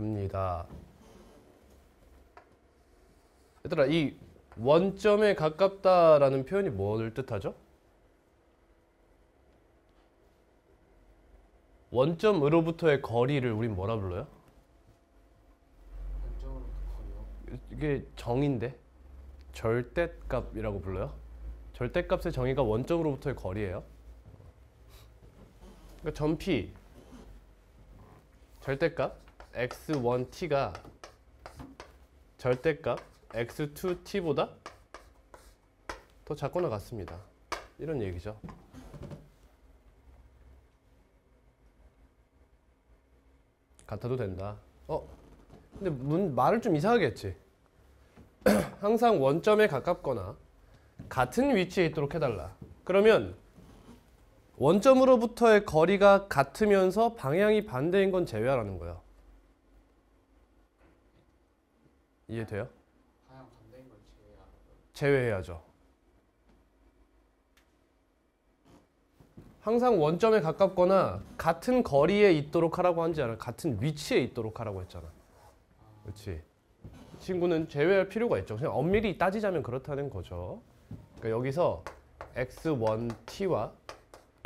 갑니다. 얘들아, 이 원점에 가깝다라는 표현이 뭘 뜻하죠? 원점으로부터의 거리를 우린 뭐라 불러요? 이게 정의인데 절대값이라고 불러요. 절대값의 정의가 원점으로부터의 거리예요. 그러니까 점 P 절대값 x1t가 절대값 x2t보다 더 작거나 같습니다. 이런 얘기죠. 같아도 된다. 근데 말을 좀 이상하게 했지. 항상 원점에 가깝거나 같은 위치에 있도록 해달라. 그러면 원점으로부터의 거리가 같으면서 방향이 반대인 건 제외하라는 거야. 이해돼요? 방향 반대인 걸 제외해야죠. 항상 원점에 가깝거나 같은 거리에 있도록 하라고 한지 않아. 같은 위치에 있도록 하라고 했잖아. 그렇지. 이 친구는 제외할 필요가 있죠. 그냥 엄밀히 따지자면 그렇다는 거죠. 그러니까 여기서 x1t와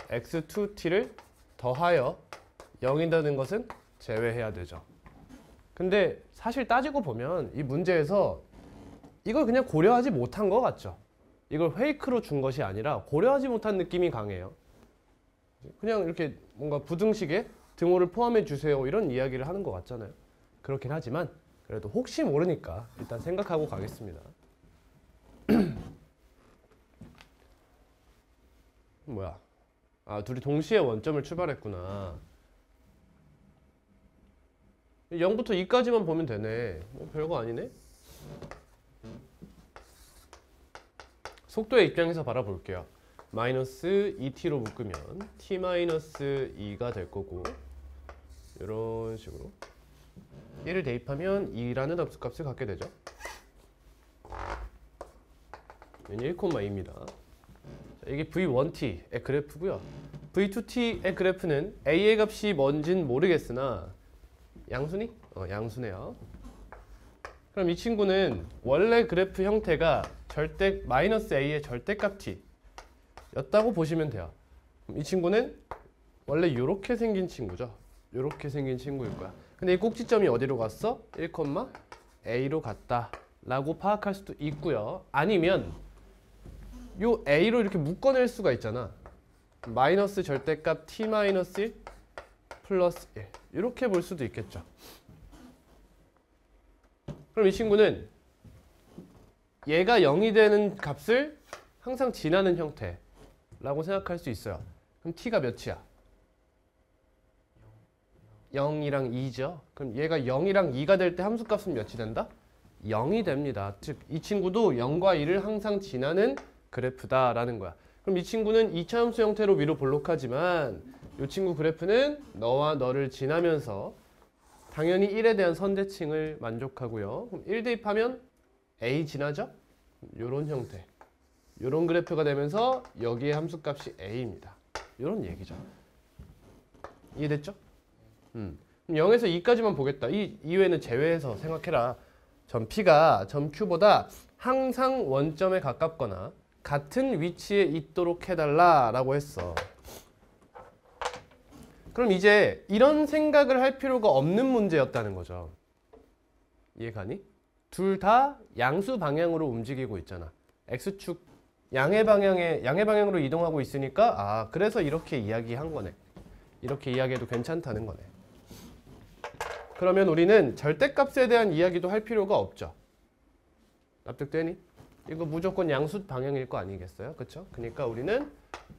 x2t를 더하여 0이라는 것은 제외해야 되죠. 근데 사실 따지고 보면 이 문제에서 이걸 그냥 고려하지 못한 것 같죠. 이걸 페이크로 준 것이 아니라 고려하지 못한 느낌이 강해요. 그냥 이렇게 뭔가 부등식에 등호를 포함해 주세요 이런 이야기를 하는 것 같잖아요. 그렇긴 하지만 그래도 혹시 모르니까 일단 생각하고 가겠습니다. 뭐야? 둘이 동시에 원점을 출발했구나. 0부터 2까지만 보면 되네. 별거 아니네. 속도의 입장에서 바라볼게요. 마이너스 2t로 묶으면 t 마이너스 2가 될 거고 이런 식으로 1을 대입하면 2라는 함수값을 갖게 되죠. 얘는 1,2입니다. 이게 v1t의 그래프고요. v2t의 그래프는 a의 값이 뭔진 모르겠으나 양수니? 양수네요. 그럼 이 친구는 원래 그래프 형태가 마이너스 a의 절대값 t 였다고 보시면 돼요. 이 친구는 원래 이렇게 생긴 친구죠. 이렇게 생긴 친구일 거야. 근데 이 꼭지점이 어디로 갔어? 1,a로 갔다 라고 파악할 수도 있고요. 아니면 요 a로 이렇게 묶어낼 수가 있잖아. 마이너스 절대값 t 마이너스 1 플러스 1 이렇게 볼 수도 있겠죠. 그럼 이 친구는 얘가 0이 되는 값을 항상 지나는 형태라고 생각할 수 있어요. 그럼 t가 몇이야? 0이랑 2죠. 그럼 얘가 0이랑 2가 될 때 함수값은 몇이 된다? 0이 됩니다. 즉 이 친구도 0과 2를 항상 지나는 그래프다라는 거야. 그럼 이 친구는 2차 함수 형태로 위로 볼록하지만 이 친구 그래프는 너와 너를 지나면서 당연히 1에 대한 선대칭을 만족하고요. 그럼 1 대입하면 a 지나죠? 이런 형태. 이런 그래프가 되면서 여기에 함수값이 a입니다. 이런 얘기죠. 이해됐죠? 그럼 0에서 2까지만 보겠다. 이 이외에는 제외해서 생각해라. 점 P가 점 Q보다 항상 원점에 가깝거나 같은 위치에 있도록 해달라라고 했어. 그럼 이제 이런 생각을 할 필요가 없는 문제였다는 거죠. 이해가니? 둘 다 양수 방향으로 움직이고 있잖아. X축 양의 방향으로 이동하고 있으니까 그래서 이렇게 이야기한 거네. 이렇게 이야기해도 괜찮다는 거네. 그러면 우리는 절대값에 대한 이야기도 할 필요가 없죠. 납득되니? 이거 무조건 양수 방향일 거 아니겠어요? 그쵸? 그러니까 우리는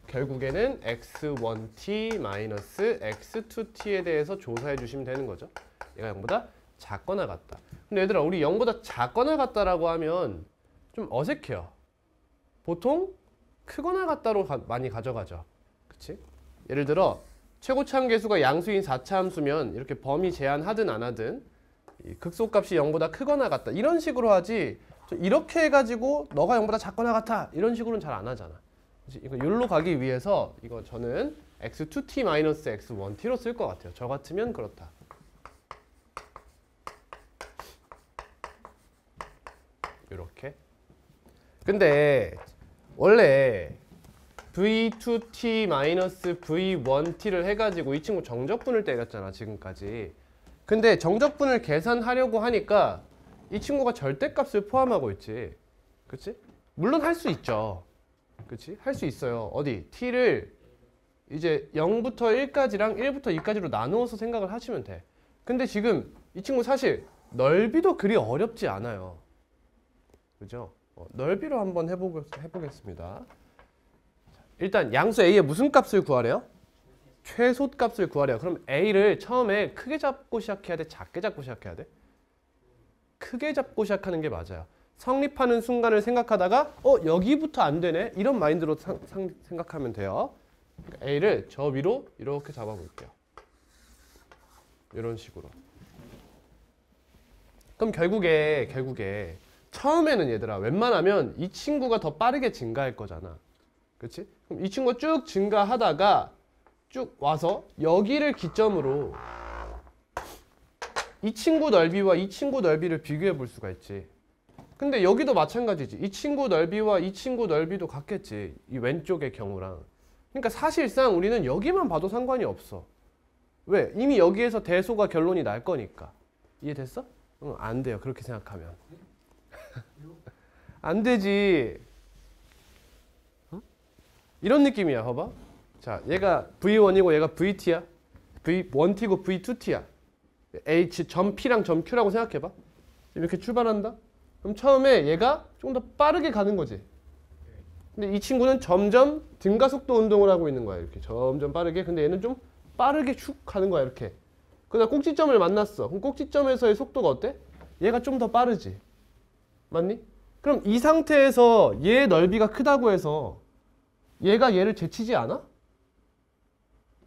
결국에는 x1t 마이너스 x2t에 대해서 조사해 주시면 되는 거죠. 얘가 0보다 작거나 같다. 근데 얘들아, 우리 0보다 작거나 같다라고 하면 좀 어색해요. 보통 크거나 같다로 많이 가져가죠. 그치? 예를 들어 최고차 함계수가 양수인 4차 함수면 이렇게 범위 제한하든 안 하든 이 극소값이 0보다 크거나 같다 이런 식으로 하지, 이렇게 해가지고 너가 0보다 작거나 같아 이런 식으로는 잘 안 하잖아. 이거 여기로 가기 위해서 이거 저는 x2t-x1t로 쓸 것 같아요. 저 같으면 그렇다. 이렇게. 근데 원래 v2t-v1t를 해가지고 이 친구 정적분을 때렸잖아 지금까지. 근데 정적분을 계산하려고 하니까 이 친구가 절대값을 포함하고 있지. 그치? 물론 할 수 있죠. 그치? 할 수 있어요. 어디? t를 이제 0부터 1까지랑 1부터 2까지로 나누어서 생각을 하시면 돼. 근데 지금 이 친구 사실 넓이도 그리 어렵지 않아요. 그죠? 넓이로 한번 해보겠습니다. 일단 양수 a의 무슨 값을 구하래요? 최소값을 구하래요. 그럼 a를 처음에 크게 잡고 시작해야 돼? 작게 잡고 시작해야 돼? 크게 잡고 시작하는 게 맞아요. 성립하는 순간을 생각하다가 여기부터 안 되네? 이런 마인드로 생각하면 돼요. 그러니까 a를 저 위로 이렇게 잡아볼게요. 이런 식으로. 그럼 결국에 처음에는 얘들아 웬만하면 이 친구가 더 빠르게 증가할 거잖아. 그치? 그럼 이 친구가 쭉 증가하다가 쭉 와서 여기를 기점으로 이 친구 넓이와 이 친구 넓이를 비교해 볼 수가 있지. 근데 여기도 마찬가지지. 이 친구 넓이와 이 친구 넓이도 같겠지. 이 왼쪽의 경우랑. 그러니까 사실상 우리는 여기만 봐도 상관이 없어. 왜? 이미 여기에서 대소가 결론이 날 거니까. 이해됐어? 응, 안 돼요. 그렇게 생각하면. 안 되지. 이런 느낌이야. 봐봐. 자, 얘가 V1이고 얘가 VT야. V1T고 V2T야. H 점 P랑 점 Q라고 생각해봐. 이렇게 출발한다. 그럼 처음에 얘가 좀 더 빠르게 가는 거지. 근데 이 친구는 점점 등가속도 운동을 하고 있는 거야. 이렇게 점점 빠르게. 근데 얘는 좀 빠르게 쭉 가는 거야. 이렇게. 그러다 꼭지점을 만났어. 그럼 꼭지점에서의 속도가 어때? 얘가 좀 더 빠르지. 맞니? 그럼 이 상태에서 얘의 넓이가 크다고 해서 얘가 얘를 제치지 않아?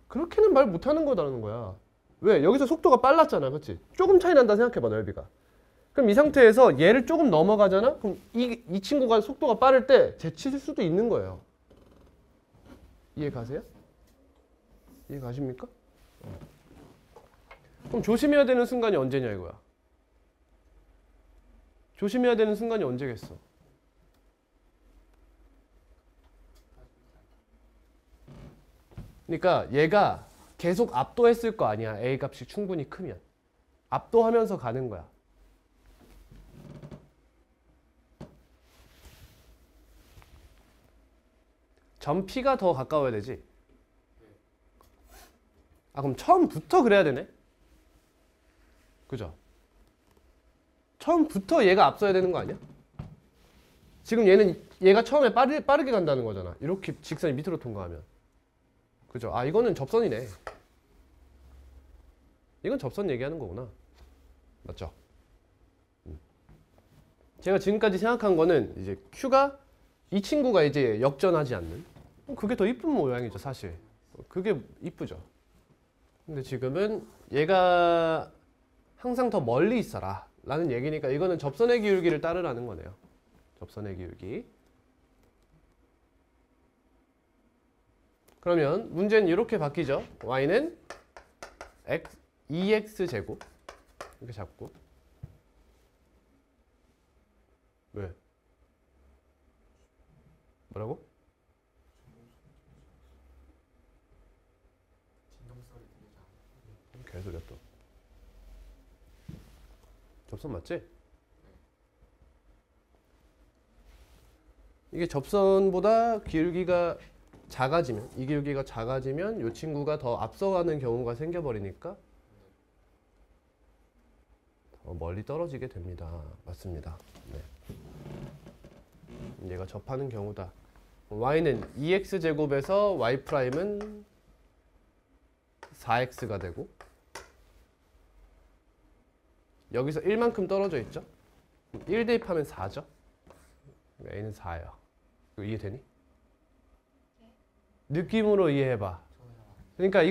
그렇게는 말 못하는 거라는 거야. 왜? 여기서 속도가 빨랐잖아. 그치? 조금 차이 난다 생각해봐. 넓이가. 그럼 이 상태에서 얘를 조금 넘어가잖아? 그럼 이 친구가 속도가 빠를 때 제칠 수도 있는 거예요. 이해 가세요? 이해 가십니까? 그럼 조심해야 되는 순간이 언제냐 이거야. 조심해야 되는 순간이 언제겠어? 그러니까 얘가 계속 압도했을 거 아니야. A 값이 충분히 크면. 압도하면서 가는 거야. 점 P가 더 가까워야 되지. 아 그럼 처음부터 그래야 되네. 그죠? 처음부터 얘가 앞서야 되는 거 아니야? 지금 얘가 처음에 빠르게 간다는 거잖아. 이렇게 직선이 밑으로 통과하면. 그죠? 아 이거는 접선이네. 이건 접선 얘기하는 거구나. 맞죠? 제가 지금까지 생각한 거는 이제 Q가 이 친구가 이제 역전하지 않는. 그게 더 이쁜 모양이죠, 사실. 그게 이쁘죠. 근데 지금은 얘가 항상 더 멀리 있어라 라는 얘기니까 이거는 접선의 기울기를 따르라는 거네요. 접선의 기울기. 그러면 문제는 이렇게 바뀌죠. y는 2x제곱 이렇게 잡고. 왜? 뭐라고? 개소리야 또. 접선 맞지? 이게 접선보다 기울기가 작아지면, 이 기울기가 작아지면 이 친구가 더 앞서가는 경우가 생겨버리니까 더 멀리 떨어지게 됩니다. 맞습니다. 네. 얘가 접하는 경우다. y는 2x제곱에서 y'은 4x가 되고 여기서 1만큼 떨어져 있죠? 1 대입하면 4죠? a는 4예요. 이거 이해되니? 느낌으로 이해해봐. 그러니까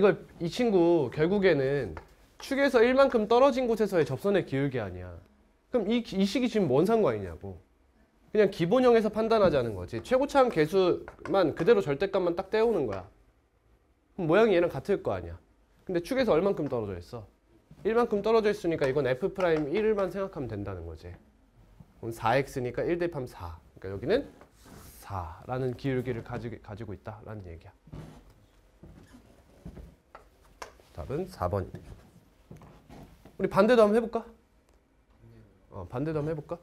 이 친구 결국에는 축에서 1만큼 떨어진 곳에서의 접선의 기울기 아니야. 그럼 이 식이 지금 뭔 상관이냐고. 그냥 기본형에서 판단하자는 거지. 최고차항 계수만 그대로 절대값만 딱 떼우는 거야. 그럼 모양이 얘랑 같을 거 아니야. 근데 축에서 얼만큼 떨어져 있어? 1만큼 떨어져 있으니까 이건 F'1만 생각하면 된다는 거지. 그럼 4x니까 1 대입하면 4. 그러니까 여기는 4라는 기울기를 가지고 있다라는 얘기야. 답은 4번이네. 우리 반대도 한번 해볼까? 반대도 한번 해볼까?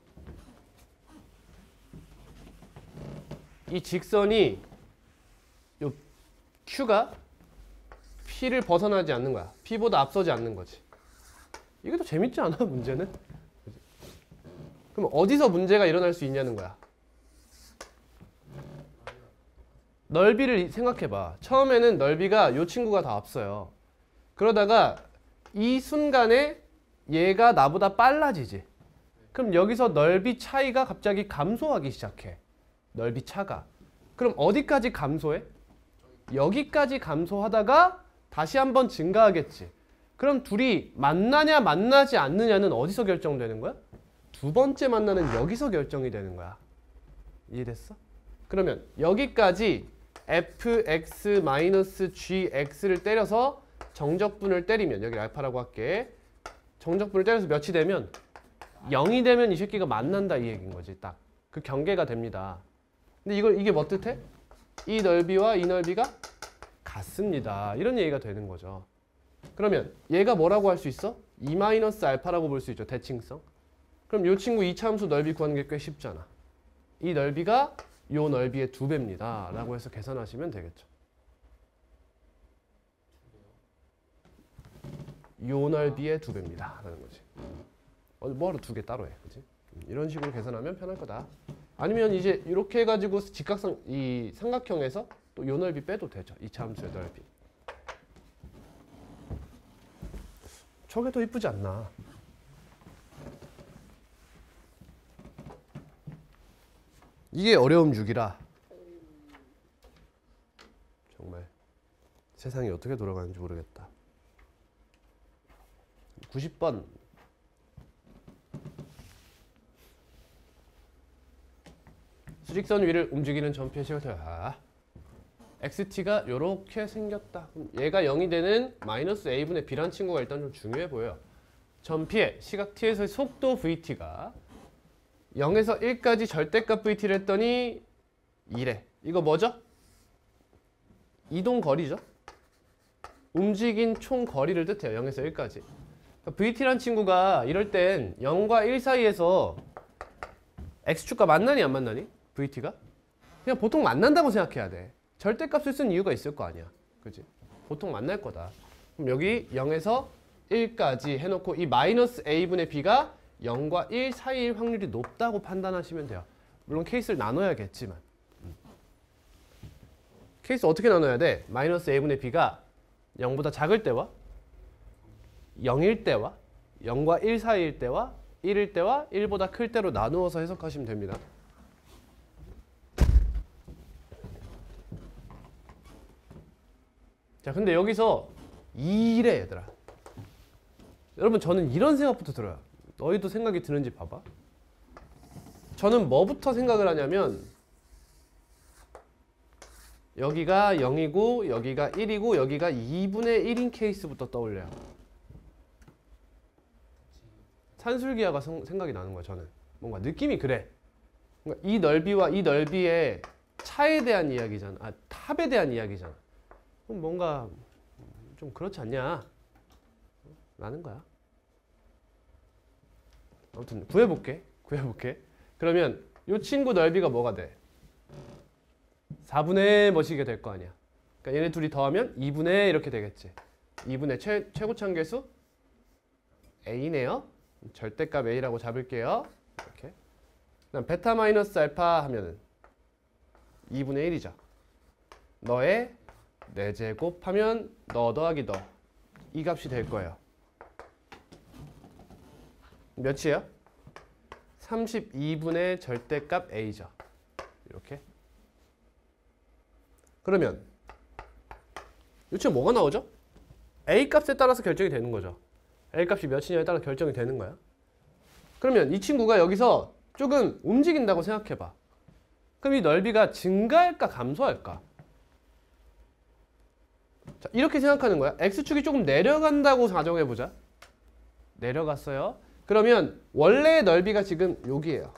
이 직선이 요 Q가 P를 벗어나지 않는 거야. P보다 앞서지 않는 거지. 이게 더 재밌지 않아, 문제는? 그럼 어디서 문제가 일어날 수 있냐는 거야. 넓이를 생각해봐. 처음에는 넓이가 요 친구가 더 앞서요. 그러다가 이 순간에 얘가 나보다 빨라지지. 그럼 여기서 넓이 차이가 갑자기 감소하기 시작해. 넓이 차가. 그럼 어디까지 감소해? 여기까지 감소하다가 다시 한번 증가하겠지. 그럼 둘이 만나냐 만나지 않느냐는 어디서 결정되는 거야? 두 번째 만나는 여기서 결정이 되는 거야. 이해됐어? 그러면 여기까지 fx-gx를 때려서 정적분을 때리면, 여기 알파라고 할게. 정적분을 때려서 몇이 되면 0이 되면 이 새끼가 만난다 이 얘기인 거지. 딱 그 경계가 됩니다. 근데 이게 뭐 뜻해? 이 넓이와 이 넓이가 같습니다. 이런 얘기가 되는 거죠. 그러면 얘가 뭐라고 할 수 있어? 2-알파라고 볼 수 있죠. 대칭성. 그럼 이 친구 이차함수 넓이 구하는 게 꽤 쉽잖아. 이 넓이가 이 넓이의 2배입니다. 라고 해서 계산하시면 되겠죠. 이 넓이의 2배입니다. 라는 거지. 뭐하러 2개 따로 해. 그치? 이런 식으로 계산하면 편할 거다. 아니면 이제 이렇게 해가지고 직각상, 이 삼각형에서 또 이 넓이 빼도 되죠. 이차함수의 넓이. 저게 더 이쁘지 않나? 이게 어려움 6이라 정말 세상이 어떻게 돌아가는지 모르겠다. 90번. 수직선 위를 움직이는 점피의 시각이야. xt가 이렇게 생겼다. 그럼 얘가 0이 되는 마이너스 a분의 b란 친구가 일단 좀 중요해 보여요. 점피의 시각 t에서의 속도 vt가 0에서 1까지 절대값 vt를 했더니 2래. 이거 뭐죠? 이동 거리죠. 움직인 총 거리를 뜻해요. 0에서 1까지. 그러니까 vt란 친구가 이럴 땐 0과 1 사이에서 x축과 만나니 안 만나니? vt가? 그냥 보통 만난다고 생각해야 돼. 절대값을 쓴 이유가 있을 거 아니야. 그치? 보통 만날 거다. 그럼 여기 0에서 1까지 해놓고 이 마이너스 a분의 b가 0과 1 사이일 확률이 높다고 판단하시면 돼요. 물론 케이스를 나눠야겠지만. 케이스 어떻게 나눠야 돼? 마이너스 a분의 b가 0보다 작을 때와 0일 때와 0과 1 사이일 때와 1일 때와 1보다 클 때로 나누어서 해석하시면 됩니다. 자, 근데 여기서 2래 얘들아. 여러분 저는 이런 생각부터 들어요. 너희도 생각이 드는지 봐봐. 저는 뭐부터 생각을 하냐면 여기가 0이고 여기가 1이고 여기가 2분의 1인 케이스부터 떠올려요. 산술기하가 생각이 나는 거야. 저는 뭔가 느낌이 그래. 그러니까 이 넓이와 이 넓이의 차에 대한 이야기잖아. 탑에 대한 이야기잖아. 그럼 뭔가 좀 그렇지 않냐 라는 거야. 아무튼 구해볼게. 그러면 이 친구 넓이가 뭐가 돼? 4분의 뭐시게 될 거 아니야. 그러니까 얘네 둘이 더하면 2분의 이렇게 되겠지. 2분의 최고차계수 a네요. 절대값 a라고 잡을게요. 이렇게. 그다음 베타 마이너스 알파 하면은 2분의 1이죠. 너의 4제곱 하면 너 더하기 너. 이 값이 될 거예요. 몇이에요? 32분의 절대값 a죠. 이렇게. 그러면 이 친구 뭐가 나오죠? a 값에 따라서 결정이 되는 거죠. a 값이 몇이냐에 따라 결정이 되는 거야. 그러면 이 친구가 여기서 조금 움직인다고 생각해봐. 그럼 이 넓이가 증가할까 감소할까? 자, 이렇게 생각하는 거야. x축이 조금 내려간다고 가정해보자. 내려갔어요. 그러면 원래의 넓이가 지금 여기예요.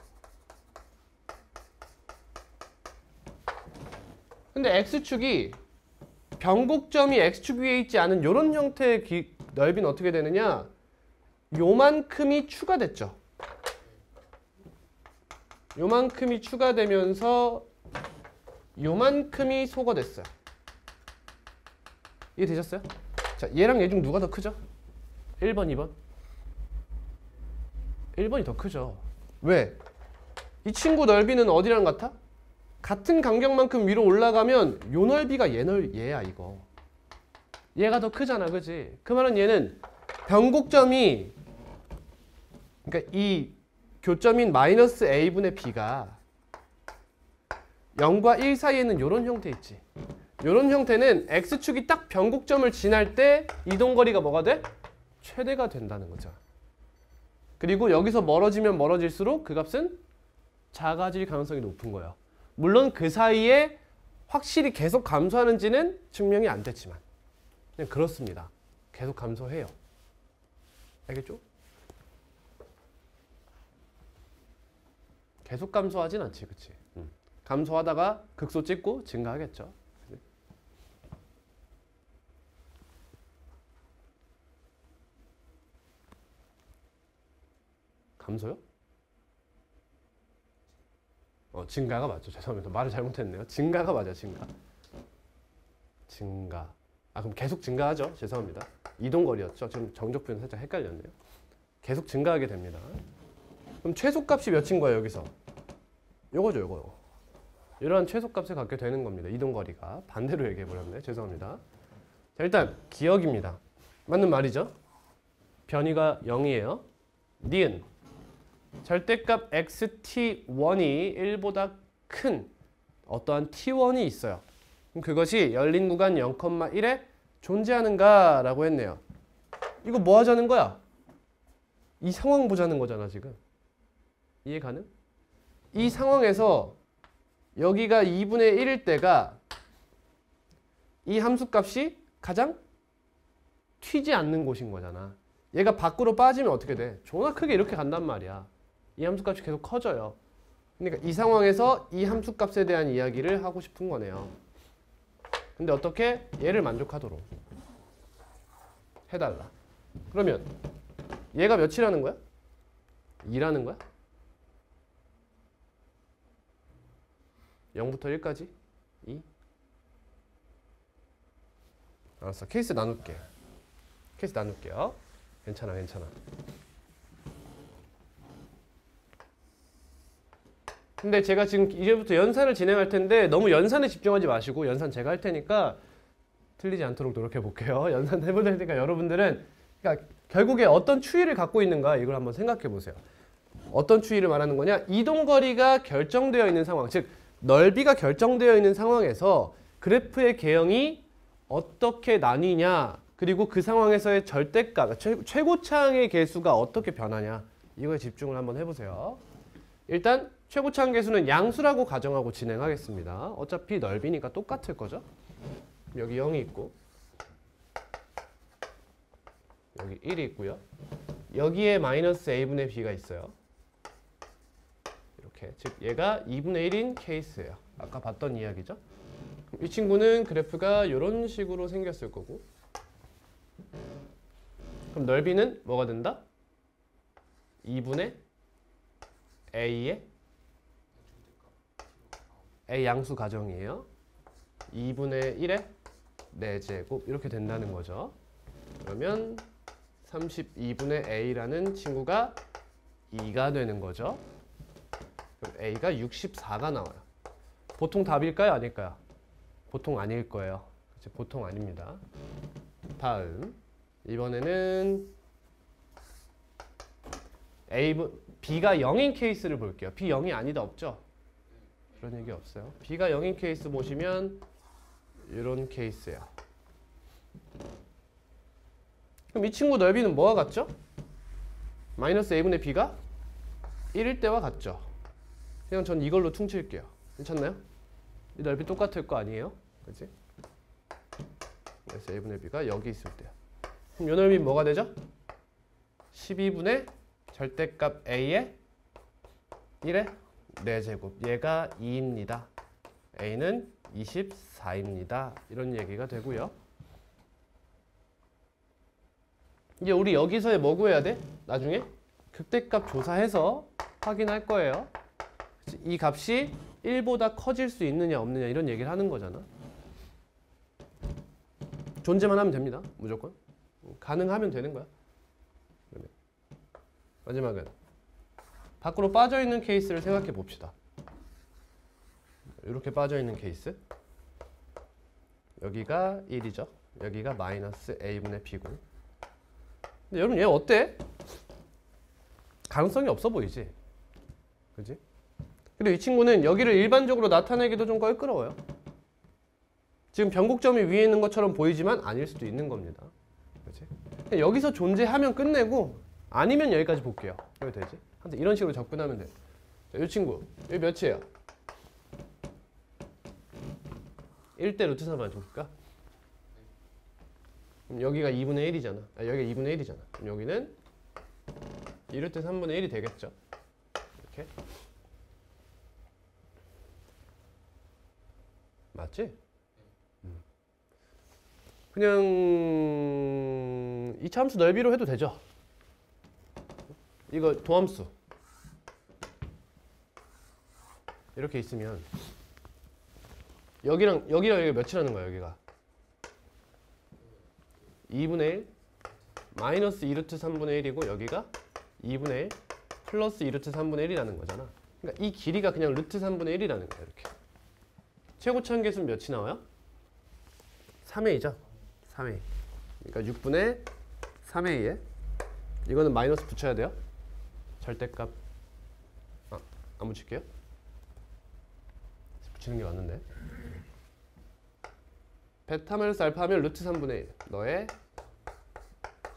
근데 x축이 변곡점이 x축 위에 있지 않은 이런 형태의 넓이는 어떻게 되느냐? 요만큼이 추가됐죠. 요만큼이 추가되면서 요만큼이 소거됐어요. 이해되셨어요? 자, 얘랑 얘 중 누가 더 크죠? 1번, 2번? 1번이 더 크죠. 왜? 이 친구 넓이는 어디랑 같아? 같은 간격만큼 위로 올라가면 요 넓이가 얘야 이거. 얘가 더 크잖아, 그지? 그 말은 얘는 변곡점이, 그러니까 이 교점인 마이너스 a분의 b가 0과 1 사이에는 이런 형태 있지. 이런 형태는 x축이 딱 변곡점을 지날 때 이동거리가 뭐가 돼? 최대가 된다는 거죠. 그리고 여기서 멀어지면 멀어질수록 그 값은 작아질 가능성이 높은 거예요. 물론 그 사이에 확실히 계속 감소하는지는 증명이 안 됐지만 그냥 그렇습니다. 계속 감소해요. 알겠죠? 계속 감소하진 않지, 그치? 감소하다가 극소 찍고 증가하겠죠. 감소요? 증가가 맞죠. 죄송합니다. 말을 잘못했네요. 증가가 맞아요. 증가. 그럼 계속 증가하죠. 죄송합니다. 이동거리였죠. 지금 정적 표현 살짝 헷갈렸네요. 계속 증가하게 됩니다. 그럼 최소값이 몇인 거예요, 여기서? 요거죠, 요거. 이러한 최소값을 갖게 되는 겁니다. 이동거리가. 반대로 얘기해버렸네. 죄송합니다. 자, 일단 기억입니다. 맞는 말이죠. 변이가 0이에요. 니은. 절대값 xt1이 1보다 큰 어떠한 t1이 있어요. 그럼 그것이 열린 구간 0,1에 존재하는가 라고 했네요. 이거 뭐 하자는 거야? 이 상황 보자는 거잖아, 지금. 이해 가능? 이 상황에서 여기가 2분의 1일 때가 이 함수값이 가장 튀지 않는 곳인 거잖아. 얘가 밖으로 빠지면 어떻게 돼? 존나 크게 이렇게 간단 말이야. 이 함수값이 계속 커져요. 그러니까 이 상황에서 이 함수값에 대한 이야기를 하고 싶은 거네요. 근데 어떻게? 얘를 만족하도록 해달라. 그러면 얘가 몇이라는 거야? 2라는 거야? 0부터 1까지? 2? 알았어. 케이스 나눌게. 케이스 나눌게요. 괜찮아. 근데 제가 지금 이제부터 연산을 진행할 텐데 너무 연산에 집중하지 마시고 연산 제가 할 테니까 틀리지 않도록 노력해 볼게요. 연산 해볼 테니까 여러분들은 그러니까 결국에 어떤 추이를 갖고 있는가 이걸 한번 생각해 보세요. 어떤 추이를 말하는 거냐? 이동거리가 결정되어 있는 상황, 즉 넓이가 결정되어 있는 상황에서 그래프의 개형이 어떻게 나뉘냐, 그리고 그 상황에서의 절대값, 최고차항의 개수가 어떻게 변하냐, 이거에 집중을 한번 해보세요. 일단 최고차항 개수는 양수라고 가정하고 진행하겠습니다. 어차피 넓이니까 똑같을 거죠. 여기 0이 있고 여기 1이 있고요. 여기에 마이너스 a분의 b가 있어요. 이렇게, 즉 얘가 2분의 1인 케이스예요. 아까 봤던 이야기죠. 이 친구는 그래프가 이런 식으로 생겼을 거고, 그럼 넓이는 뭐가 된다? 2분의 a의 a 양수 가정이에요. 2분의 1의 4제곱 이렇게 된다는 거죠. 그러면 32분의 a라는 친구가 2가 되는 거죠. 그럼 a가 64가 나와요. 보통 답일까요? 아닐까요? 보통 아닐 거예요. 그치? 보통 아닙니다. 다음 이번에는 b가 0인 케이스를 볼게요. b 0이 아니다 없죠? 그런 얘기 없어요. b가 0인 케이스 보시면 이런 케이스예요. 그럼 이 친구 넓이는 뭐와 같죠? 마이너스 a분의 b가 1일 때와 같죠? 그냥 전 이걸로 퉁칠게요. 괜찮나요? 이 넓이 똑같을 거 아니에요? 그치? 그래서 a분의 b가 여기 있을 때요. 그럼 이 넓이 뭐가 되죠? 12분의 절대값 a의 1의 4제곱. 얘가 2입니다. a는 24입니다. 이런 얘기가 되고요. 이제 우리 여기서의 뭐 구해야 돼? 나중에 극대값 조사해서 확인할 거예요. 이 값이 1보다 커질 수 있느냐 없느냐 이런 얘기를 하는 거잖아. 존재만 하면 됩니다. 무조건. 가능하면 되는 거야. 마지막은 밖으로 빠져있는 케이스를 생각해 봅시다. 이렇게 빠져있는 케이스. 여기가 1이죠. 여기가 마이너스 a분의 b고. 근데 여러분 얘 어때? 가능성이 없어 보이지? 그지? 그리고 이 친구는 여기를 일반적으로 나타내기도 좀 껄끄러워요. 지금 변곡점이 위에 있는 것처럼 보이지만 아닐 수도 있는 겁니다. 그치? 여기서 존재하면 끝내고 아니면 여기까지 볼게요. 이렇게 되지? 하여튼 이런 식으로 접근하면 돼. 자, 이 친구 여기 몇이에요? 1대 루트 3만 줄까? 그럼 여기가 2분의 1이잖아. 아, 여기가 2분의 1이잖아. 그럼 여기는 2루트 3분의 1이 되겠죠. 이렇게. 맞지? 그냥 이 참수 넓이로 해도 되죠. 이거 도함수 이렇게 있으면 여기랑 여기가 몇이라는 거야. 여기가 2분의 1 마이너스 2루트 3분의 1이고 여기가 2분의 1 플러스 2루트 3분의 1이라는 거잖아. 그러니까 이 길이가 그냥 루트 3분의 1이라는 거야. 이렇게. 최고차항계수는 몇이 나와요? 3a죠. 3a. 그러니까 6분의 3a에 이거는 마이너스 붙여야 돼요. 절대값 안 붙일게요. 붙이는 게 맞는데. 베타 마이너스 알파 하면 루트 3분의 1 너의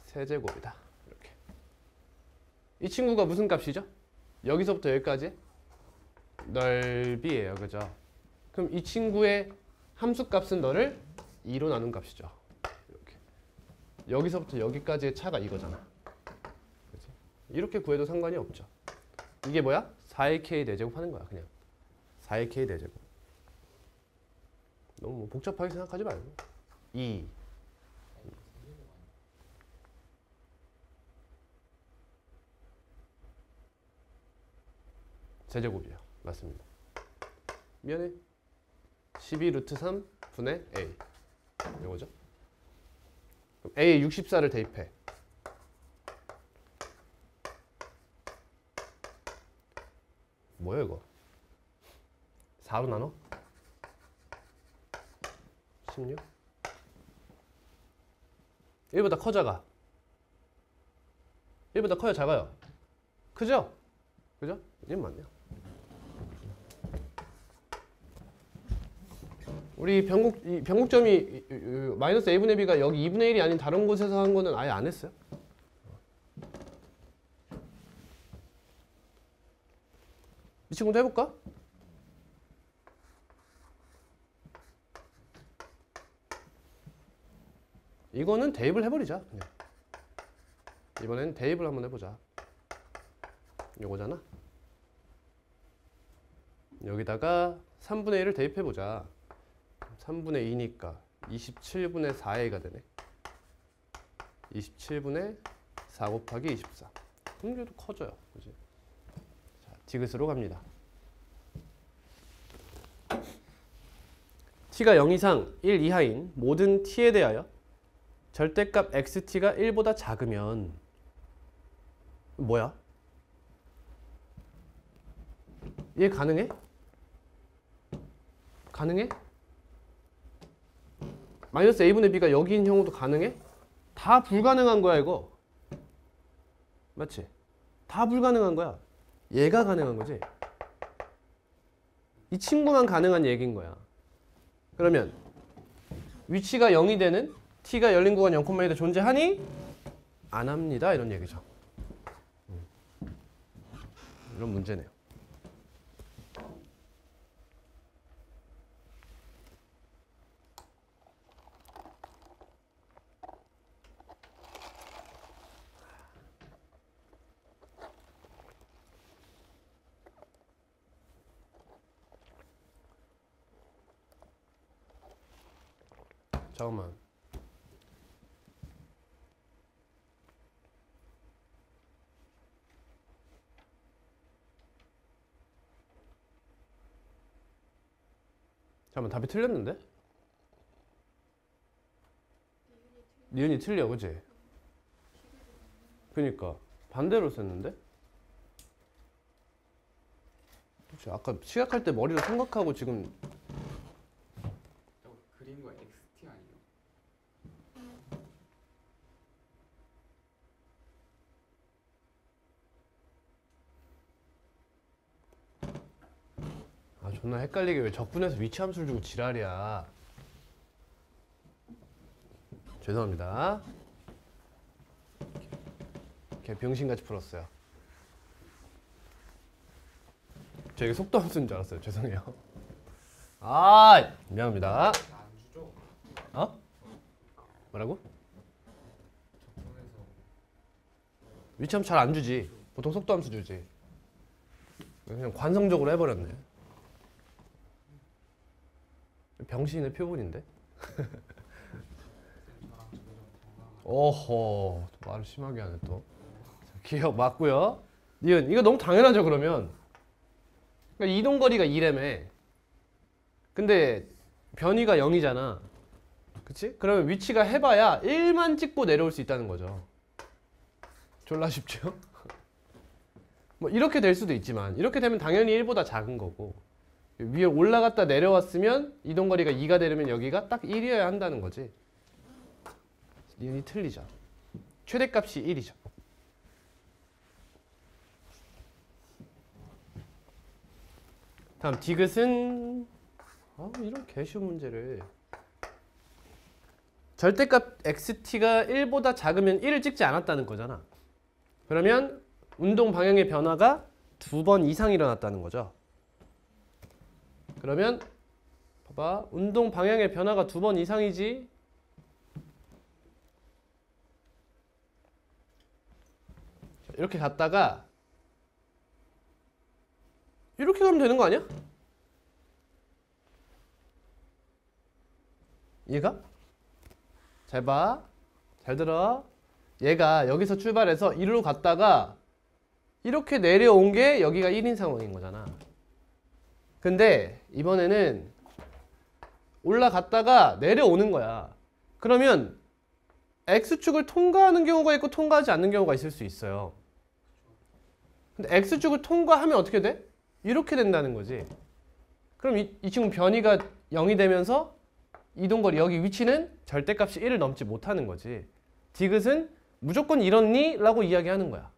세제곱이다. 이렇게. 이 친구가 무슨 값이죠? 여기서부터 여기까지 넓이에요. 그죠? 그럼 이 친구의 함수값은 너를 2로 나눈 값이죠. 이렇게. 여기서부터 여기까지의 차가 이거잖아. 그치? 이렇게 구해도 상관이 없죠. 이게 뭐야? 4ak 4제곱 하는 거야. 그냥 4ak 4제곱. 너무 뭐 복잡하게 생각하지 말고 2 세제곱이에요. 맞습니다. 미안해. 12 루트 3 분의 a 이거죠. 그럼 a에 64를 대입해. 뭐야 이거? 4로 나눠? 16? 1보다 커 작아? 1보다 커요 작아요? 크죠? 그죠? 이건 맞네요. 우리 변곡점이 마이너스 a분의 b가 여기 2분의 1이 아닌 다른 곳에서 한 거는 아예 안 했어요. 이 친구도 해볼까? 이거는 대입을 해버리자. 그냥. 이번엔 대입을 한번 해보자. 요거잖아. 여기다가 3분의 1을 대입해보자. 3분의 2니까 27분의 4a가 되네. 27분의 4 곱하기 24. 그럼 그래도 커져요. 그지? 자, 디귿으로 갑니다. t가 0 이상 1 이하인 모든 t에 대하여 절대값 xt가 1보다 작으면 뭐야? 얘 가능해? 가능해? 마이너스 a분의 b가 여기인 경우도 가능해? 다 불가능한 거야 이거. 맞지? 다 불가능한 거야. 얘가 가능한 거지. 이 친구만 가능한 얘기인 거야. 그러면 위치가 0이 되는 t가 열린 구간 0,1에 존재하니? 안 합니다. 이런 얘기죠. 이런 문제네요. 잠깐만. 잠깐만, 답이 틀렸는데? 니은이 틀려, 그치? 그니까 반대로 썼는데? 그치, 아까 시각할 때 머리로 생각하고 지금 그린 거 XT 아니에요? 아 존나 헷갈리게 왜 적분해서 위치함수를 주고 지랄이야. 죄송합니다. 걔 병신같이 풀었어요. 저 이게 속도함수인 줄 알았어요. 죄송해요. 아 미안합니다. 안 주죠? 어? 뭐라고? 적분해서 위치함수 잘 안 주지. 보통 속도함수 주지. 그냥 관성적으로 해버렸네. 병신의 표본인데? 오호, 말을 심하게 하네 또. 기억 맞고요. 니은 이거 너무 당연하죠 그러면. 그러니까 이동거리가 2래매. 근데 변이가 0이잖아. 그치? 그러면 위치가 해봐야 1만 찍고 내려올 수 있다는 거죠. 졸라 쉽죠? 뭐 이렇게 될 수도 있지만 이렇게 되면 당연히 1보다 작은 거고 위에 올라갔다 내려왔으면 이동거리가 2가 되려면 여기가 딱 1이어야 한다는 거지. 니은이 틀리죠. 최대값이 1이죠. 다음 디귿은 이런 개쉬운 문제를 절대값 xt가 1보다 작으면 1을 찍지 않았다는 거잖아. 그러면 운동 방향의 변화가 2번 이상 일어났다는 거죠. 그러면 봐봐. 운동 방향의 변화가 2번 이상이지. 이렇게 갔다가 이렇게 가면 되는 거 아니야? 얘가? 잘 봐. 잘 들어. 얘가 여기서 출발해서 이리로 갔다가 이렇게 내려온 게 여기가 1인 상황인 거잖아. 근데 이번에는 올라갔다가 내려오는 거야. 그러면 X축을 통과하는 경우가 있고 통과하지 않는 경우가 있을 수 있어요. 근데 X축을 통과하면 어떻게 돼? 이렇게 된다는 거지. 그럼 이 친구 변이가 0이 되면서 이동거리 여기 위치는 절대값이 1을 넘지 못하는 거지. 디귿은 무조건 이렇니? 라고 이야기하는 거야.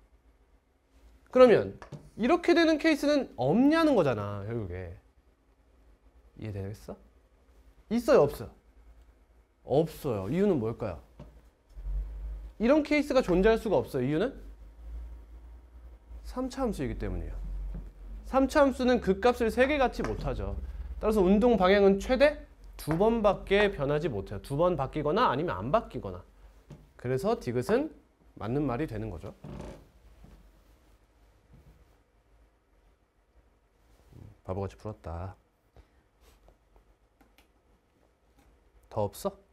그러면 이렇게 되는 케이스는 없냐는 거잖아 결국에. 이해되겠어? 있어요 없어요? 없어요. 이유는 뭘까요? 이런 케이스가 존재할 수가 없어요. 이유는 3차 함수이기 때문이에요. 3차 함수는 그 값을 3개 갖지 못하죠. 따라서 운동 방향은 최대 2번밖에 변하지 못해요. 2번 바뀌거나 아니면 안 바뀌거나. 그래서 디귿은 맞는 말이 되는 거죠. 바보같이 풀었다. 더 없어?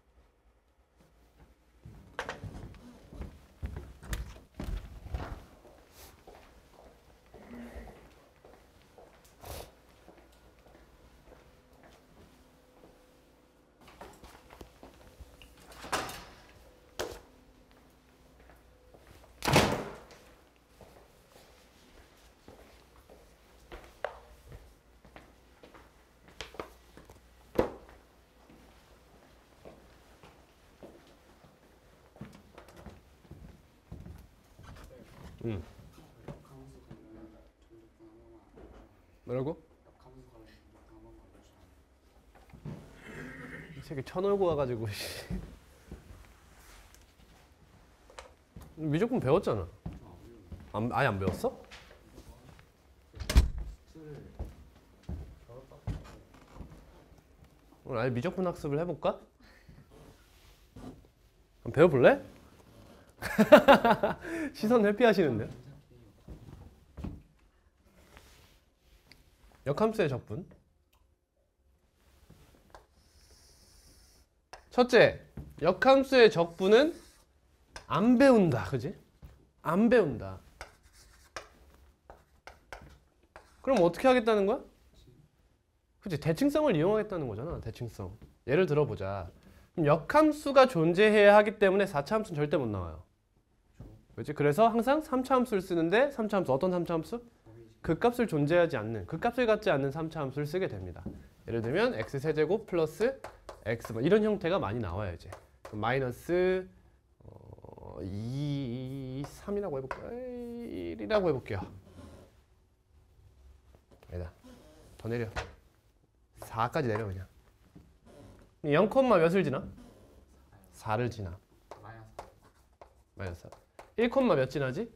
응. 역함수 가면 전적분 한 번만 안 주죠? 뭐라고? 역함수 가면 전적분 한 번만 안 주죠? 이 새끼 쳐놀고 와가지고 미적분 배웠잖아. 아예 안 배웠어? 수를 오늘 아예 미적분 학습을 해볼까? 그럼 배워볼래? 시선 회피하시는데요? 역함수의 적분. 첫째, 역함수의 적분은 안 배운다. 그지? 안 배운다. 그럼 어떻게 하겠다는 거야? 그치? 대칭성을 이용하겠다는 거잖아. 대칭성. 예를 들어보자. 그럼 역함수가 존재해야 하기 때문에 4차 함수는 절대 못 나와요. 그렇지? 그래서 항상 3차 함수를 쓰는데 3차 함수 어떤 3차 함수? 그 값을 존재하지 않는, 그 값을 갖지 않는 3차 함수를 쓰게 됩니다. 예를 들면 x세제곱 플러스 x 이런 형태가 많이 나와요. 이제 마이너스 2, 3이라고 해볼까요? 1이라고 해볼게요. 아니다. 더 내려. 4까지 내려 그냥. 0, 몇을 지나? 4를 지나. 마이너스 4. 1, 몇 지나지?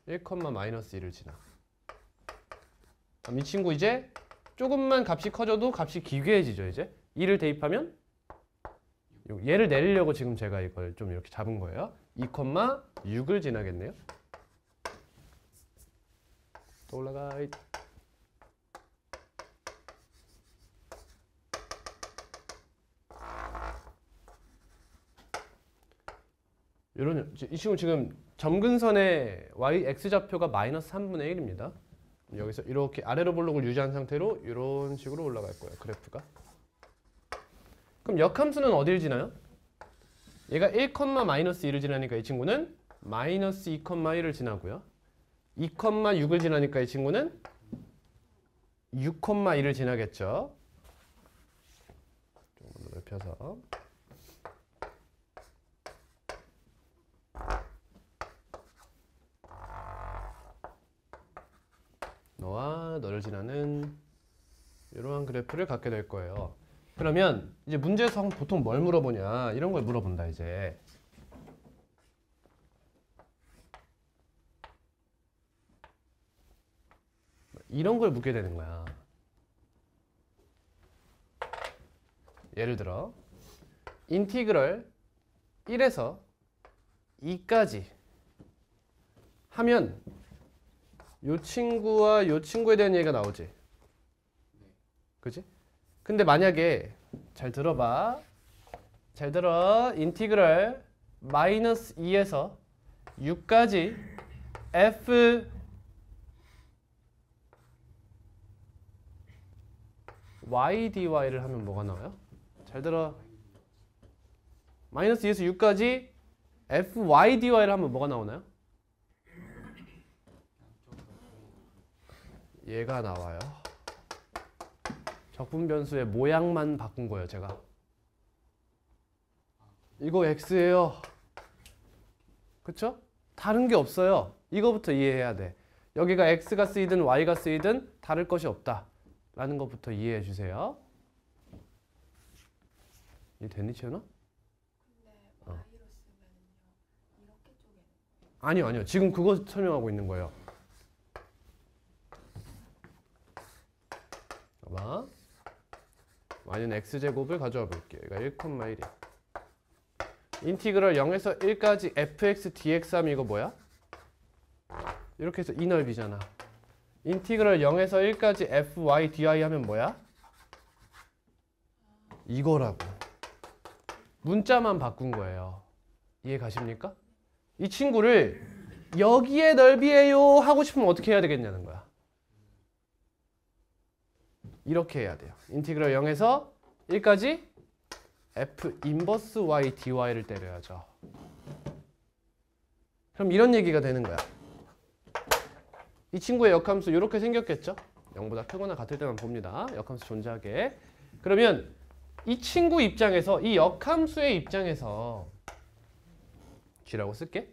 1, 마이너스 1을 지나. 그럼 이 친구 이제 조금만 값이 커져도 값이 기괴해지죠. 이제 2를 대입하면 얘를 내리려고 지금 제가 이걸 좀 이렇게 잡은 거예요. 2, 6을 지나겠네요. 또 올라가. 이 친구 지금 점근선의 yx좌표가 마이너스 3분의 1입니다. 여기서 이렇게 아래로 볼록을 유지한 상태로 이런 식으로 올라갈 거예요. 그래프가. 그럼 역함수는 어딜 지나요? 얘가 1, 마이너스 1을 지나니까 이 친구는 마이너스 2, 1을 지나고요. 2, 6을 지나니까 이 친구는 6, 1을 지나겠죠. 조금 더 넓혀서. 너와 너를 지나는 이러한 그래프를 갖게 될 거예요. 그러면 이제 문제에서 보통 뭘 물어보냐 이런 걸 물어본다. 이제 이런 걸 묻게 되는 거야. 예를 들어 인티그럴 1에서 2까지 하면 요 친구와 요 친구에 대한 얘기가 나오지. 그지? 근데 만약에 잘 들어봐. 잘 들어. 인티그럴 마이너스 2에서 6까지 f y dy를 하면 뭐가 나와요? 잘 들어. 마이너스 2에서 6까지 f y dy를 하면 뭐가 나오나요? 얘가 나와요. 적분 변수의 모양만 바꾼 거예요, 제가. 이거 x예요. 그쵸? 다른 게 없어요. 이거부터 이해해야 돼. 여기가 x가 쓰이든 y가 쓰이든 다를 것이 없다. 라는 것부터 이해해 주세요. 이해 됐니, 채연아? 근데 y로 쓰면요 이렇게 쪼개는 아니요, 아니요. 지금 그거 설명하고 있는 거예요. 봐봐. y는 x제곱을 가져와 볼게요. 여기가 1, 1이야. 인티그럴 0에서 1까지 fx dx 하면 이거 뭐야? 이렇게 해서 이 넓이잖아. 인티그럴 0에서 1까지 fy dy 하면 뭐야? 이거라고. 문자만 바꾼 거예요. 이해 가십니까? 이 친구를 여기에 넓이에요 하고 싶으면 어떻게 해야 되겠냐는 거야. 이렇게 해야 돼요. 인티그럴 0에서 1까지 f 인버스 y dy를 때려야죠. 그럼 이런 얘기가 되는 거야. 이 친구의 역함수 이렇게 생겼겠죠? 0보다 크거나 같을 때만 봅니다. 역함수 존재하게. 그러면 이 친구 입장에서, 이 역함수의 입장에서 G라고 쓸게.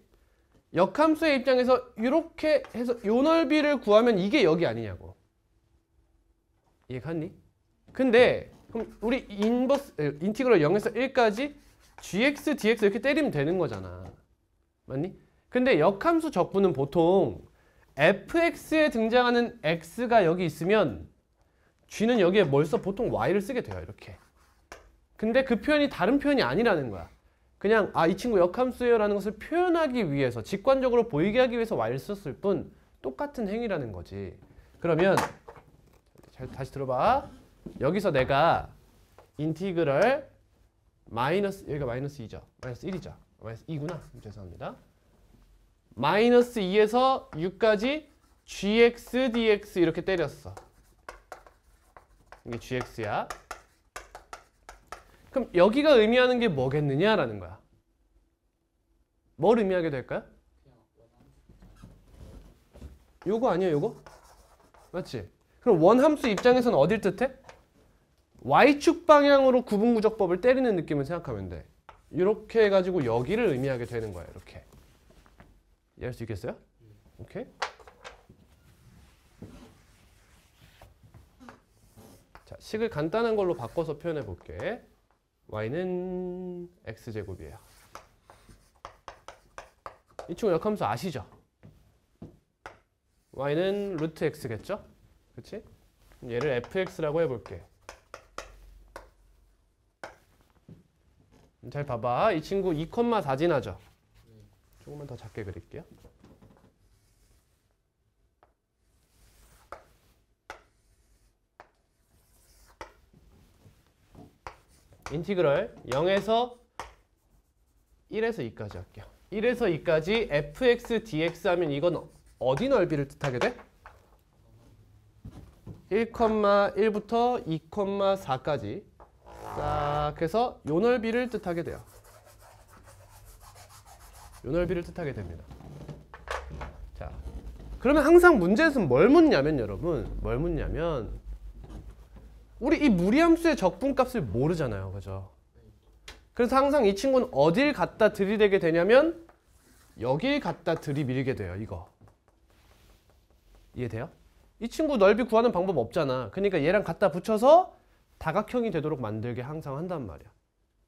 역함수의 입장에서 이렇게 해서 요 넓이를 구하면 이게 여기 아니냐고. 이해갔니? 근데 그럼 우리 인티그럴 0에서 1까지 gx, dx 이렇게 때리면 되는 거잖아. 맞니? 근데 역함수 적분은 보통 fx에 등장하는 x가 여기 있으면 g는 여기에 뭘 써? 보통 y를 쓰게 돼요. 이렇게. 근데 그 표현이 다른 표현이 아니라는 거야. 그냥 이 친구 역함수예요 라는 것을 표현하기 위해서, 직관적으로 보이게 하기 위해서 y를 썼을 뿐 똑같은 행위라는 거지. 그러면 잘 다시 들어봐. 여기서 내가 인티그럴 여기가 마이너스 2죠. 마이너스 1이죠. 마이너스 2구나. 죄송합니다. 마이너스 2에서 6까지 gx dx 이렇게 때렸어. 이게 gx야. 그럼 여기가 의미하는 게 뭐겠느냐라는 거야. 뭘 의미하게 될까요? 요거 아니야, 요거? 맞지? 그럼 원함수 입장에서는 어딜 뜻해? y축 방향으로 구분구적법을 때리는 느낌을 생각하면 돼. 이렇게 해가지고 여기를 의미하게 되는 거야. 이렇게. 이해할 수 있겠어요? 오케이? 자, 식을 간단한 걸로 바꿔서 표현해 볼게. y는 x제곱이에요. 이 친구 역함수 아시죠? y는 루트 x겠죠? 그치? 얘를 fx라고 해볼게. 잘 봐봐. 이 친구 2,4 지나죠? 조금만 더 작게 그릴게요. 인티그럴 0에서 1에서 2까지 할게요. 1에서 2까지 fx dx 하면 이건 어디 넓이를 뜻하게 돼? 1,1부터 2,4까지 싹 해서 요 넓이를 뜻하게 돼요. 요 넓이를 뜻하게 됩니다. 자, 그러면 항상 문제에서는 뭘 묻냐면 여러분, 뭘 묻냐면 우리 이 무리함수의 적분값을 모르잖아요. 그죠? 그래서 항상 이 친구는 어딜 갖다 들이대게 되냐면 여길 갖다 들이밀게 돼요. 이거. 이해돼요? 이 친구 넓이 구하는 방법 없잖아. 그러니까 얘랑 갖다 붙여서 다각형이 되도록 만들게 항상 한단 말이야.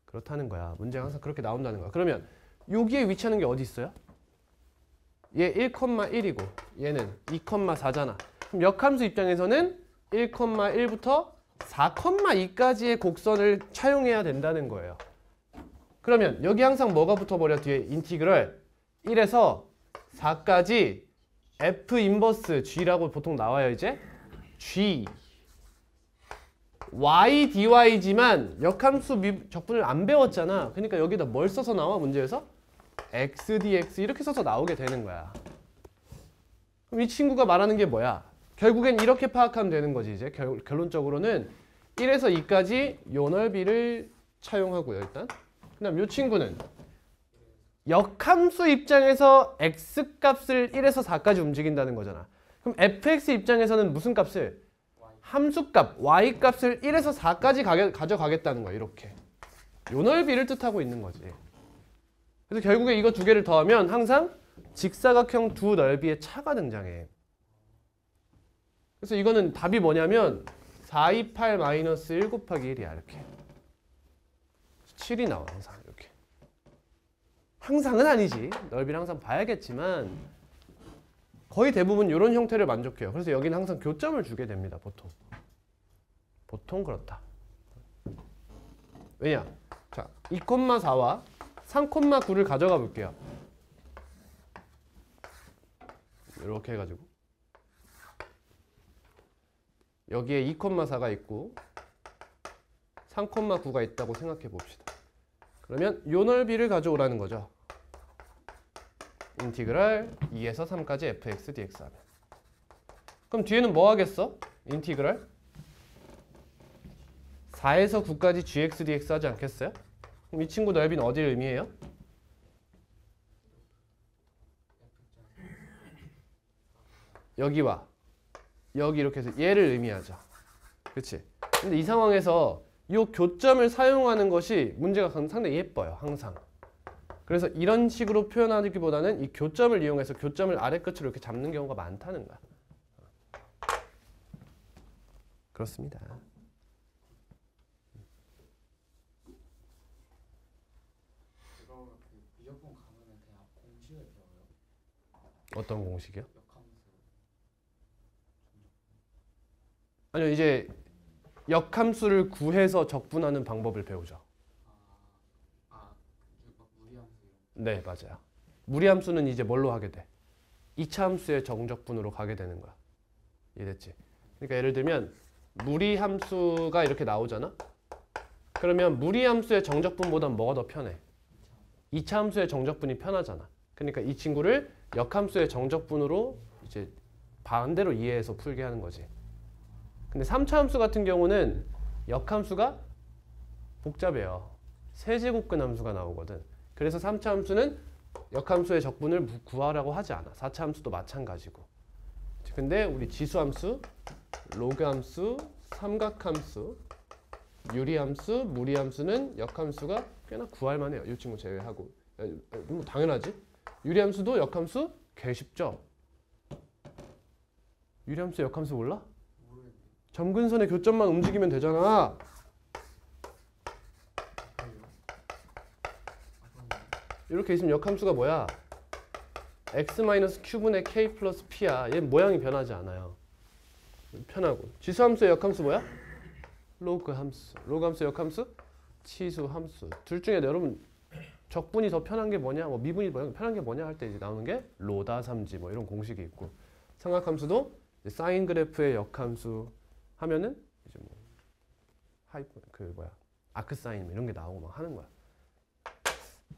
그렇다는 거야. 문제가 항상 그렇게 나온다는 거야. 그러면 여기에 위치하는 게 어디 있어요? 얘 1,1이고 얘는 2,4잖아. 그럼 역함수 입장에서는 1,1부터 4,2까지의 곡선을 차용해야 된다는 거예요. 그러면 여기 항상 뭐가 붙어버려? 뒤에 인티그럴 1에서 4까지 f 인버스 g라고 보통 나와요. 이제 g y dy지만 역함수 적분을 안 배웠잖아. 그러니까 여기다 뭘 써서 나와? 문제에서 x dx 이렇게 써서 나오게 되는 거야. 그럼 이 친구가 말하는 게 뭐야? 결국엔 이렇게 파악하면 되는 거지. 이제 결론적으로는 1에서 2까지 요 넓이를 차용하고요. 일단 그 다음 이 친구는 역함수 입장에서 x값을 1에서 4까지 움직인다는 거잖아. 그럼 fx 입장에서는 무슨 값을? 함수값 y값을 1에서 4까지 가져가겠다는 거야. 이렇게 요 넓이를 뜻하고 있는 거지. 그래서 결국에 이거 두 개를 더하면 항상 직사각형 두 넓이의 차가 등장해. 그래서 이거는 답이 뭐냐면 428 마이너스 1 곱하기 1이야. 이렇게 7이 나와. 항상 이렇게. 항상은 아니지. 넓이를 항상 봐야겠지만 거의 대부분 이런 형태를 만족해요. 그래서 여기는 항상 교점을 주게 됩니다. 보통 그렇다. 왜냐? 자, 2,4와 3,9를 가져가 볼게요. 이렇게 해가지고 여기에 2,4가 있고 3,9가 있다고 생각해 봅시다. 그러면 요 넓이를 가져오라는 거죠. 인티그랄 2에서 3까지 fx dx 하면. 그럼 뒤에는 뭐 하겠어? 인티그랄 4에서 9까지 gx dx 하지 않겠어요? 그럼 이 친구 넓이는 어디를 의미해요? 여기와 여기 이렇게 해서 얘를 의미하죠. 그치? 근데 이 상황에서 이 교점을 사용하는 것이 문제가 상당히 예뻐요. 항상. 그래서 이런 식으로 표현하기보다는 이 교점을 이용해서 교점을 아래 끝으로 이렇게 잡는 경우가 많다는 거야. 그렇습니다. 이거 미적분 가면은 그냥 공식을 배워요. 어떤 공식이요? 역함수. 아니요, 이제 역함수를 구해서 적분하는 방법을 배우죠. 무리함수. 네, 맞아요. 무리함수는 이제 뭘로 하게 돼? 2차 함수의 정적분으로 가게 되는 거야. 이해됐지? 그러니까 예를 들면 무리함수가 이렇게 나오잖아. 그러면 무리함수의 정적분보단 뭐가 더 편해? 2차 함수의 정적분이 편하잖아. 그러니까 이 친구를 역함수의 정적분으로 이제 반대로 이해해서 풀게 하는 거지. 근데 3차 함수 같은 경우는 역함수가 복잡해요. 세제곱근 함수가 나오거든. 그래서 3차 함수는 역함수의 적분을 구하라고 하지 않아. 4차 함수도 마찬가지고. 근데 우리 지수함수, 로그함수, 삼각함수, 유리함수, 무리함수는 역함수가 꽤나 구할 만해요. 이 친구 제외하고. 뭐 당연하지. 유리함수도 역함수 개 쉽죠. 유리함수 역함수 몰라? 모르겠네. 점근선의 교점만 움직이면 되잖아. 이렇게 있으면 역함수가 뭐야? x-q분의 k 플러스 p야. 얘 모양이 변하지 않아요. 편하고. 지수함수의 역함수 뭐야? 로그 함수. 로그 함수의 역함수? 치수 함수. 둘 중에 여러분 적분이 더 편한 게 뭐냐? 뭐 미분이 더 편한 게 뭐냐 할 때 이제 나오는 게 로다 삼지 뭐 이런 공식이 있고. 삼각함수도 이제 사인 그래프의 역함수 하면은 이제 뭐 아크 사인 이런 게 나오고 막 하는 거야.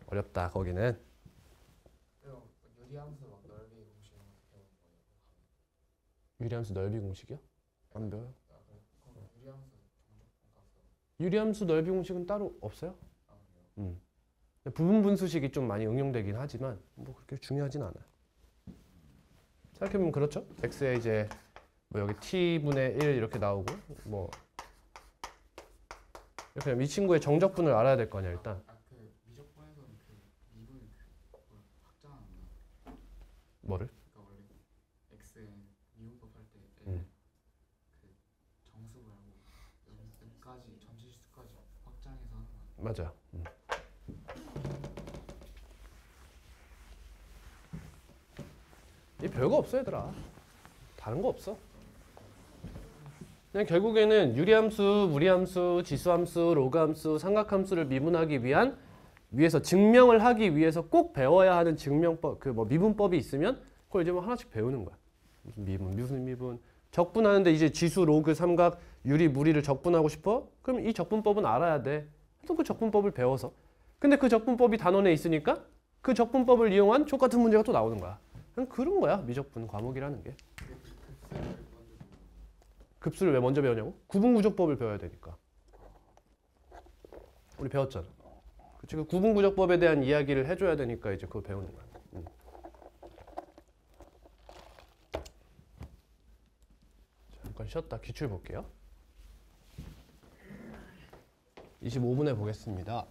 어렵다 거기는. 유리함수 막 넓이 공식 이런 거 배우는 거예요. 유리함수 넓이 공식이요? 안 배워요? 그럼 유리함수 정적분 값은 유리함수 넓이 공식은 따로 없어요. 부분 분수식이 좀 많이 응용되긴 하지만 뭐 그렇게 중요하진 않아요. 생각해보면 그렇죠. x에 이제 뭐 여기 t분의 1 이렇게 나오고 뭐 이렇게 이 친구의 정적분을 알아야 될 거 아니야 일단. 그 미적분에서는 그 미분 확장하는 뭐를? 그러니까 원래 x에 미분법 할 때 음. 그 정수 말고 n까지 전체 실수까지 확장해서 하는 거. 맞아요. 이 별거 없어 얘들아. 다른 거 없어. 그냥 결국에는 유리함수, 무리함수, 지수함수, 로그함수, 삼각함수를 미분하기 위한 위해서 증명을 하기 위해서 꼭 배워야 하는 증명법, 그 뭐 미분법이 있으면 그걸 이제 뭐 하나씩 배우는 거야. 무슨 미분. 적분하는데 이제 지수, 로그, 삼각, 유리, 무리를 적분하고 싶어? 그럼 이 적분법은 알아야 돼. 또 그 적분법을 배워서. 근데 그 적분법이 단원에 있으니까 그 적분법을 이용한 똑같은 문제가 또 나오는 거야. 그냥 그런 거야 미적분 과목이라는 게. 급수를 왜 먼저 배우냐고? 구분구조법을 배워야 되니까. 우리 배웠잖아. 그치? 그 구분구조법에 대한 이야기를 해줘야 되니까 이제 그거 배우는 거야. 잠깐 쉬었다 기출 볼게요. 25분에 보겠습니다.